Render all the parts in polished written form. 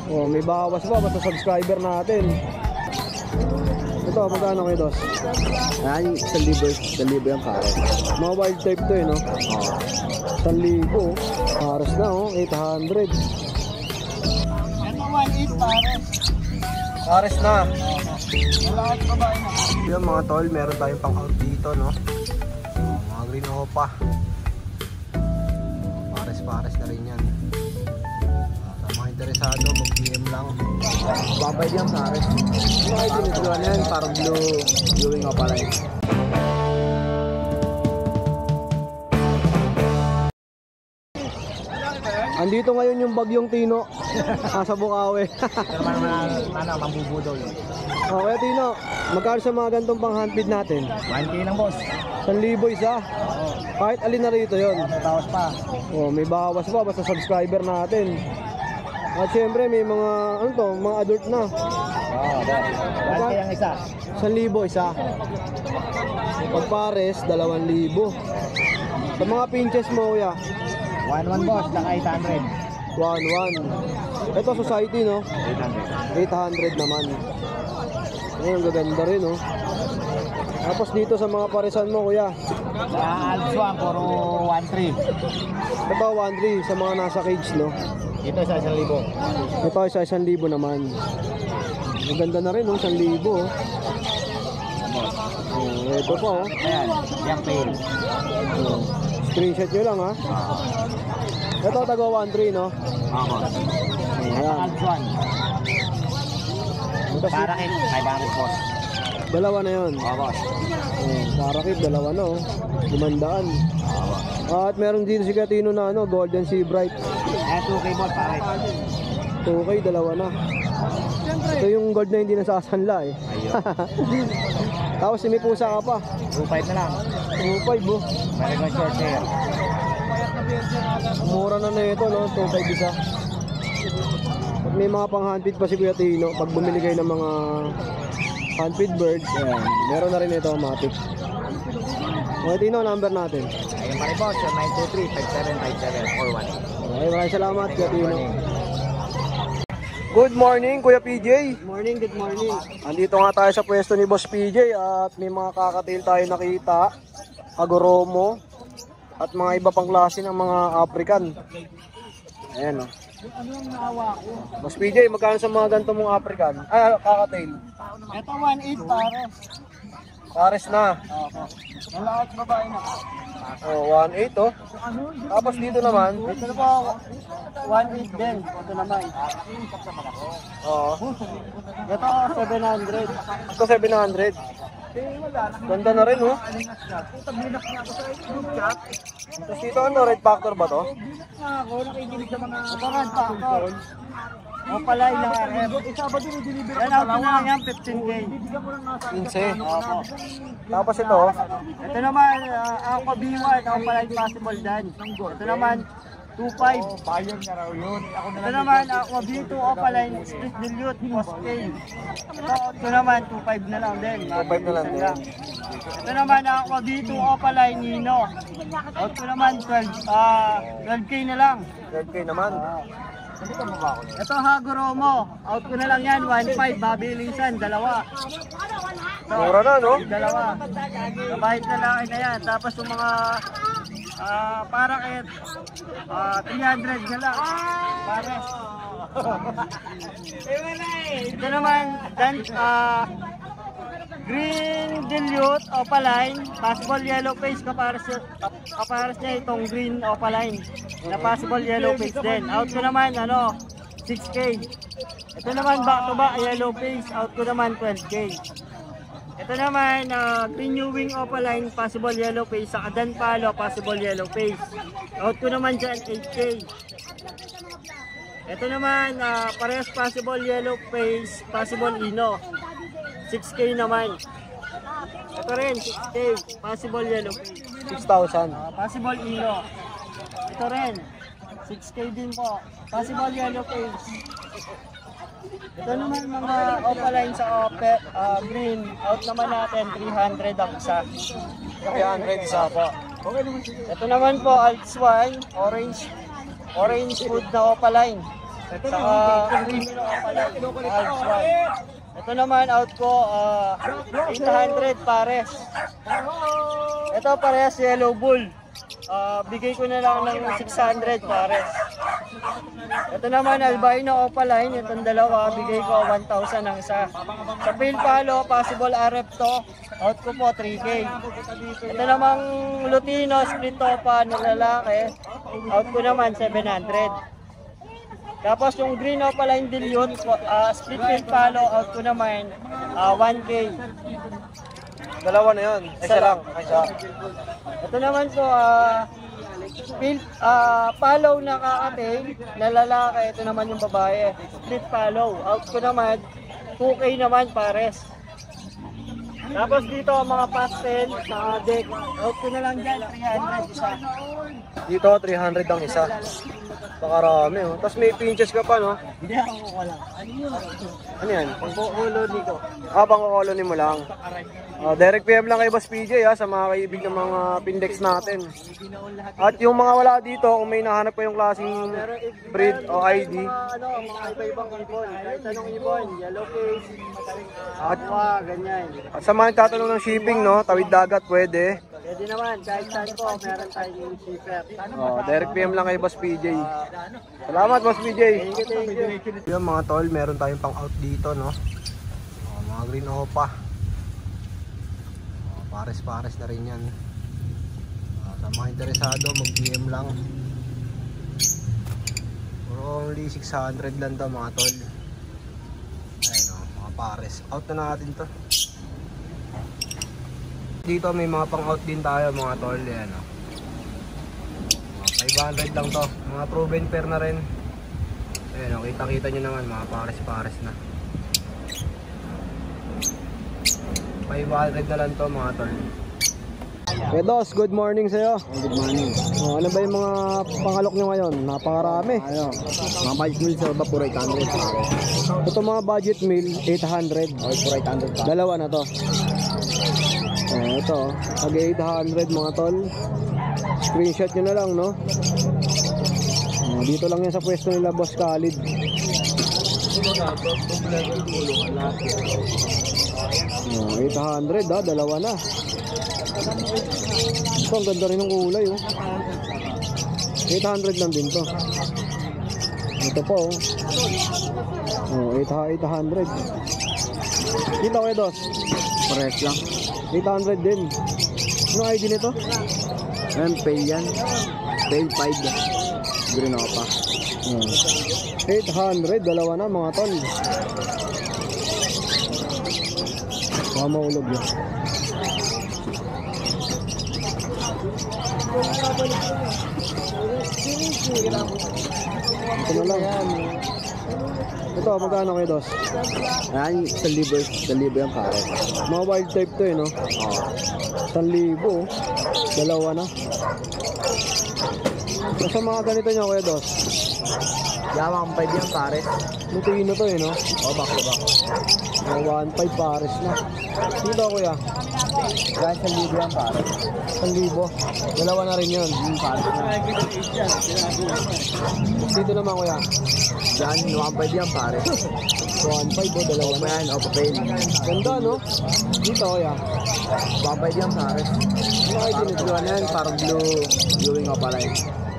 Oh, may bawas pa basta subscriber natin. Ito, magkano kayo, dos? Ay, 1,000 yung pare. Mga wild type to eh, no? 1,000. Pares na, oh. 800. Ito 1.8 pares. Pares na. Malakas babae na. Yan mga tol, meron tayong pang out dito, no? Mga green opa. Pares na rin yan. Sa mga interesado, mag-PM lang. Babay yung pare. Mga itinituan yan, parang viewing opa line. Andito ngayon yung bagyong Tino. Sa Bukawi. Pero mambubudol. Okay, Tino. Magkano sa mga gantong pang handfeed natin? 1K lang, boss. 1,000 isa. Kahit alin na rito yun. May tawas pa. Oh, may bawas pa basta subscriber natin. At syempre may mga ano to, mga adult na. Oo, boss. 1K ang isa. 1,000 isa. Pag pares, 2,000. Sa mga pinches mo, kuya, 1-1, boss. Saka 800. 1,1. Ito society, no? 800 naman. Ayun, ang gaganda rin, no? Tapos dito sa mga paresan mo, kuya, Sa Alpsuan, puro 1-3. ito 1,3 sa mga nasa cage, no? Dito sa 1,000. Ito isa 1,000 naman. Ang ganda na rin, no? 1,000, oh. Oh, ito pa, oh. Ayan, yung pail. Oh. Screenshot nyo lang, ha? Ito taga 1,3, no? Ako. Ayan. Alpsuan. Parakit, 500, boss. Dalawa na yun. Oo, boss. Parakit, dalawa na, oh. 500. At meron dito si Katino na ano, Golden Sea Bright. Ayan, 2K, boss, pare. 2K, dalawa na. Ito yung gold na hindi nasasanla, eh. Ayun. Tapos may pusa ka pa. 2.5 na lang. 2.5, oh. Meron ko short hair. Mura na ito, no? 2.5 isa. At may mga pang handfeed pa si Kuya Tino. Pag bumili kayo ng mga handfeed birds, ayan, meron na rin ito, matic. Kuya Tino, number natin. Ayun pa rin, boss. 923-5757-418. Okay, maraming salamat, Kuya Tino. Good morning, Kuya PJ. Good morning. Andito nga tayo sa pwesto ni Boss PJ at may mga kakatail tayo nakita, agoromo, at mga iba pang klase ng mga African. Ayan, oh. Ano yung naawa ko? Boss PJ, magkano sa mga ganito mong African? Kakatail. Ito 1.8 pares. Pares na. Malakas babae na. Oh, 1.8, oh. Tapos dito naman, Ito na po 1.8 din. Ito naman. oh, Ito 700. ito 700. Ganda na rin, oh. Tapos dito ano, red factor ba to? Ako nakikinig sa mga red factor. O pala ilang RM. Yan out na lang yan 15K. 15. Tapos ito, oh. Ito naman ako B1. Ako pala impossible dan. Ito naman 2.5. Bayang na raw yun. Ito naman ako B2 o pala split dilute post K. Ito naman 2.5 na lang din. 2.5 na lang din. Ito naman ako B2 o pala Nino. Ito naman 12K na lang. 12K naman. Ito Hagoromo, out ko na lang yan, 1.5, babilisan, dalawa. Mura na, no? Dalawa. Kabahit na lang na yan. Tapos yung mga parakit, 300 na lang. Pares. Ito naman, green dilute opaline, possible yellow face kapares niya itong green opaline na possible yellow face din. Out ko naman 6K. Ito naman back to back yellow face, out ko naman 12K. Ito naman green new wing opaline, possible yellow face sa Dan Palo, possible yellow face. Out ko naman dyan 8K. Ito naman parehas possible yellow face, possible ino. 6K naman. Ito rin, 6K. Possible yellow face. 6,000. Possible ino. Ito rin, 6K din po. Possible yellow face. Ito naman mga opaline sa green. Out naman natin, 300 ang isa. 300 isa po. Ito naman po, Alps 1, orange food na opaline. Saka Crimino Opaline. Alps 1. Ito naman out ko 800 pares. Ito parehas yellow bull. Bigay ko na lang ng 600 pares. Ito naman albino opaline, itong dalawa, bigay ko 1,000 ang isa. Sa pale palo, possible RF to, out ko po 3K. Ito namang lutino, split topa na lalaki, out ko naman 700. Tapos yung green opaline dilute, split pale palo, out ko naman 1K. Dalawa na yun. Isa lang. Isa. Ito naman po, follow na kakatail na lalaki. Ito naman yung babae. Split follow. Out ko naman, 2K naman pares. Tapos dito, mga pastel, sa deck. Out ko na lang dyan, 300 isa. Dito, 300 ang isa. Pakarami, oh. Tapos may pinches ka pa, no? Hindi ako wala. Ano yan? Pagkukulo dito. Pang-colony mo lang. Direct PM lang kay Boss PJ, sa mga kaibig ng mga pindex natin. At yung mga wala dito, kung may nahanap ko yung klaseng breed o ID. Mga iba-ibang ibon. Kahit anong ibon, yellow face, aqua, ganyan. At sa mga tatanong ng shipping, no? Tawid dagat, pwede. Pwede naman, kahit saan po, meron tayong shipper. Direct PM lang kay Boss PJ. Salamat, Boss PJ. Thank you. Yung mga tol, meron tayong pang-out dito, no? Mga green opa. Pares-pares na rin yan. Sa mga interesado, mag-PM lang. For only 600 lang to mga tol. Ayun, mga pares. Out na natin to. Dito may mga pang-out din tayo mga tol. Ayan, mga 500 lang to. Mga proven pair na rin. Ayan, kita-kita nyo naman, mga pares-pares na. 500 na lang to mga tol. Dos, good morning sa'yo. Good morning. Ano ba yung mga pangalok nyo ngayon? Napakarami. Mga budget meal sa Vapor 800. Ito mga budget meal, 800. Vapor 800 pa. Dalawa na to. Ito, pag 800 mga tol. Screenshot nyo na lang, no? Dito lang yan sa pwesto nila, Boss Khalid. 800 dalawa na. Ito, ang ganda rin ng kulay, oh. 800 lang din to. Ito po, oh. 800. Dito kayo, Dos. Pares lang. 800 din. Ano ID nito? Ayan, pale yan. Pale 5. Green opa. 800, dalawa na mga tol. Baka maulog yan. Ito na lang. Ito, magkano kayo, Dos? Ayan, 1,000 yan pare. Mga wild type to, no? 1,000, dalawa na. Sa mga ganito nyo, Kuya Dos? Yamang 5 yan pare. Lutino to, no? Back to back. 1.5 pares na. Dito, Kuya? Ayan, 1,000 yan pare. 1,000. Dalawa na rin yun. Pare na. Dito naman, Kuya? Ayan, 1,500 yan pare. 1.5, dalawa na. Ayan, opa pale. Ganda, no? Dito, Kuya? 1,500 yan pare. Ano ID Parang nito? blue ano yan, parang blue viewing opa line.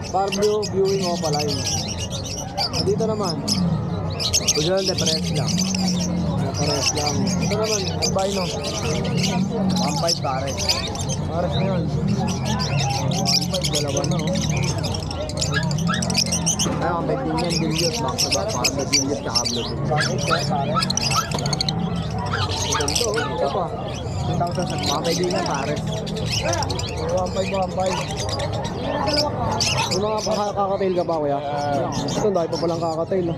Parblo viewing opaline. Dito naman, Pwede lang, difference lang. pares lang. Ito naman, albino. 1,500 pare. Pares na yun. 1.5, dalawa na, oh. Ayan, ang bed din yan, dilute. Back to back, parang may dilute tsaka blue. Bakit kaya, pare? Ito, oh. Ito pa. 2,000 sa mga pwede yan pare. 1.5. May mga kakatail ka pa, Kuya? Ito, dahil pa palang kakatail, no?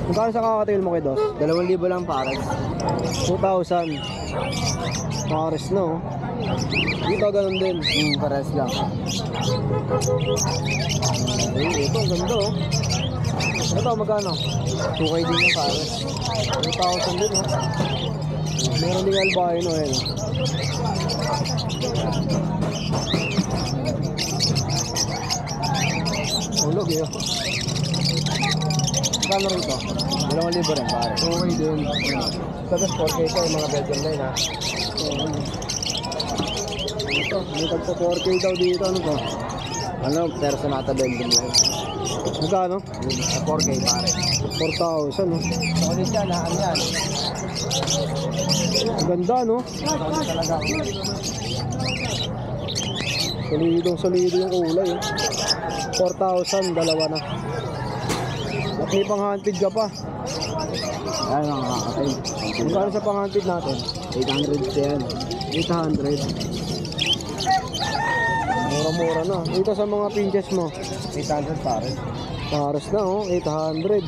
Magkano sa kakatail mo kay Dos? 2,000 lang pare. 2,000. Pares na, oh. Dito, ganun din. Pares lang. Ay, ito, ang ganda, oh. Ito, magkano? 2K din yan pare. 2,000 din, oh. Meron din albino, eh. Ulog, eh. Magkano rito? 2,000 rin pare. Okay din. Tapos 4K ito yung mga Belgian line ha. Ito, may tagpo 4K daw dito. Ano to? Ano, Personata Belgium lang. Magkano? 4K pare. 4,000 no? Solid yan, ano yan? Ganda no? Solid talaga. Solido yung kulay eh. 4,000, dalawa na. At may pang-handpid ka pa. Ayan mga kakatay. Magkano sa pang-handpid natin? 800 yan. 800. Mura-mura na. Dito sa mga pinches mo. 800 pare. Pares na oh, 800.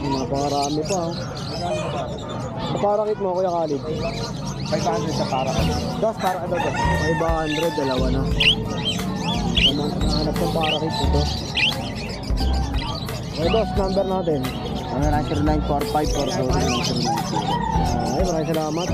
Napakarami pa oh. Parakit mo Kuya Khalid. 500 sa para. Das para ano to? 500, dalawa na. Nahanap ng parakit ito. Okay boss, number natin. Ano na 0945 Ay, maraming salamat.